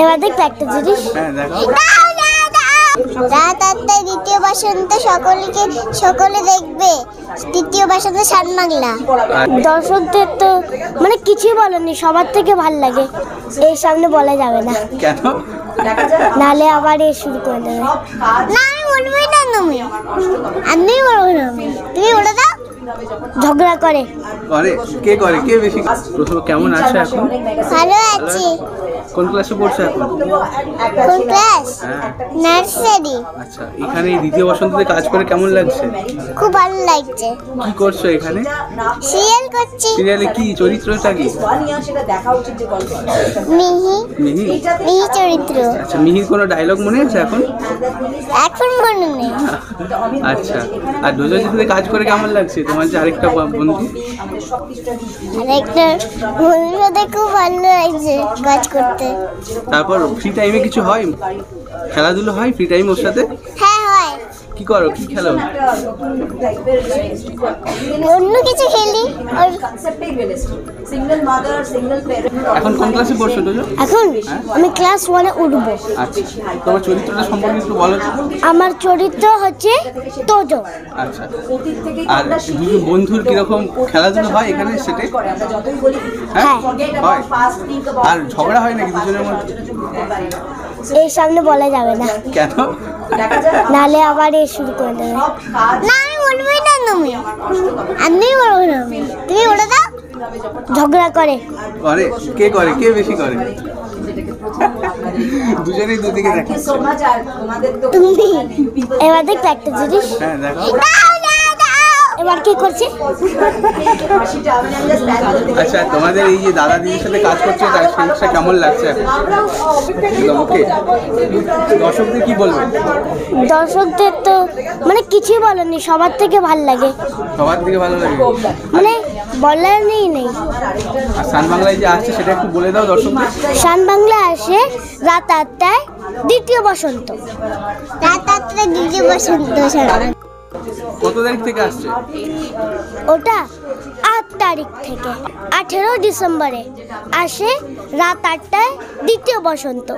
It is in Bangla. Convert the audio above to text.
এবার দেখ একটা জিনিস। রাত 8টায় দ্বিতীয় বসন্ত সকলে দেখবে। তৃতীয় বসন্ত সাত বাংলা। দর্শকদের তো মানে কিছুই বলেনি, সবার থেকে ভাল লাগে। এর সামনে বলা যাবে না, কেন? নালে আবার এ শুরু করে দেবে। না আমি বলবোই না, আমি বলবো না, তুমি বলে দাও। ঝগড়া করে। কে করে? কে বেশি? প্রথমে কেমন আছে এখন? ভালো আছি। কোন ক্লাসে পড়ছো এখন? কোন ক্লাস? নার্সারি। আচ্ছা, এখানে দ্বিতীয় বসন্ততে কাজ করে কেমন লাগছে? খুব ভালো লাগছে। কি করছো এখানে? সিরিয়াল করছি। সিরিয়ালে কি চরিত্রটা কি? মিহি। মিহি? মিহি চরিত্র। আচ্ছা, মিহির কোনো ডায়লগ মনে আছে এখন? এখন মনে নেই। আচ্ছা, আর দুজনে কাজ করে কেমন লাগছে? তোমার যে আরেকটা বন্ধু? আরেকটা বন্ধুর সাথে খুব ভালো লাগছে কাজ করতে। তারপর ফ্রি টাইমে কিছু হয়? খেলাধুলো হয় ফ্রি টাইম ওর সাথে? হ্যাঁ হয়। কি করো? কি খেলো? অন্য কিছু খেলি। এখন কোন ক্লাসে পড়ছো দুজন? এখন আমি ক্লাস 1-এ উঠবো। আচ্ছা, তোমার চরিত্রটা সম্পর্কে একটু বলো তো। আমার চরিত্র হচ্ছে তোজো। আচ্ছা, আর দুজন বন্ধুর কিরকম খেলাধুলো হয় এখানে সেটা? হ্যাঁ হয়। আর ঝগড়া হয় নাকি দুজনের মধ্যে? এর সামনে বলা যাবে না, কেন? নালে আবার এ শুরু করে দেবে। না আমি বলবোই না, আমি বলবো না, তুমি বলে দাও। ঝগড়া করে। কে করে? কে বেশি করে? দুজনেই দুদিকে দেখে। তুমি এবার দেখ একটা জিনিস। হ্যাঁ দেখো। এবার কি করছে? আচ্ছা, তোমাদের এই যে দাদা দিদির সাথে কাজ করছে তার সেটা কেমন লাগছে এখন? ওকে, দর্শকদের কি বলবেন? দর্শকদের তো মানে কিছুই বলেনি, সবার থেকে ভাল লাগে। সবার থেকে ভালো লাগে মানে বলার নেই। আর সান বাংলায় যে আসছে সেটা একটু বলে দাও দর্শকদের। সান বাংলা আসে রাত 8টায় দ্বিতীয় বসন্ত। রাত 8টায় দ্বিতীয় বসন্ত। কত তারিখ থেকে আসছে? ওটা 8 তারিখ থেকে 18 ডিসেম্বরে আসে রাত 8টায় দ্বিতীয় বসন্ত।